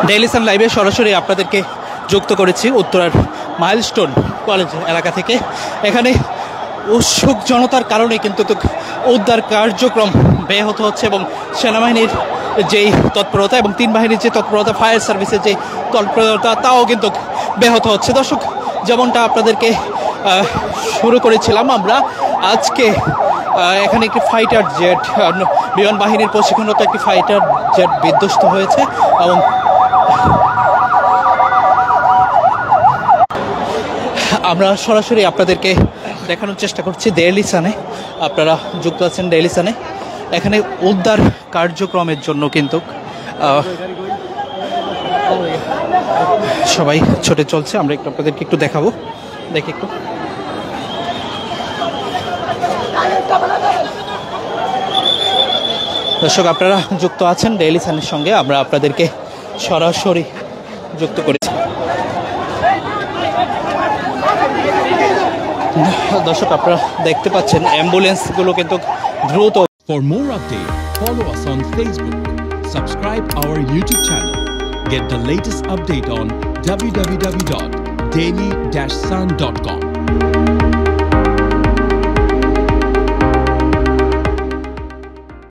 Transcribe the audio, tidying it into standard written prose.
Daily Sun লাইভে সরাসরি আপনাদেরকে যুক্ত করেছি উত্তরার মাইলস্টোন কলেজ এলাকা থেকে। এখানে উৎসুক জনতার কারণে কিন্তু উদ্ধার কার্যক্রম ব্যাহত হচ্ছে এবং সেনাবাহিনীর যেই তৎপরতা এবং তিন বাহিনীর যে তৎপরতা, ফায়ার সার্ভিসের যে তৎপরতা, তাও কিন্তু ব্যাহত হচ্ছে। দর্শক, যেমনটা আপনাদেরকে শুরু করেছিলাম, আমরা আজকে এখানে একটি ফাইটার জেট, বিমান বাহিনীর প্রশিক্ষণরত একটি ফাইটার জেট বিধ্বস্ত হয়েছে এবং আমরা সরাসরি আপনাদেরকে দেখানোর চেষ্টা করছি ডেইলি সানে। আপনারা যুক্ত আছেন ডেইলি সানে। এখানে উদ্ধার কার্যক্রমের জন্য কিন্তু সবাই ছুটে চলছে। আমরা একটু আপনাদেরকে একটু দেখাবো, দেখি একটু। দর্শক, আপনারা যুক্ত আছেন ডেইলি সানের সঙ্গে। আমরা আপনাদেরকে সরাসরি যুক্ত করেছি। দর্শক, আপনারা দেখতে পাচ্ছেন অ্যাম্বুলেন্সগুলো কিন্তু দ্রুত। For more updates, follow us on Facebook, subscribe our YouTube channel, get the latest update on www.daily-sun.com.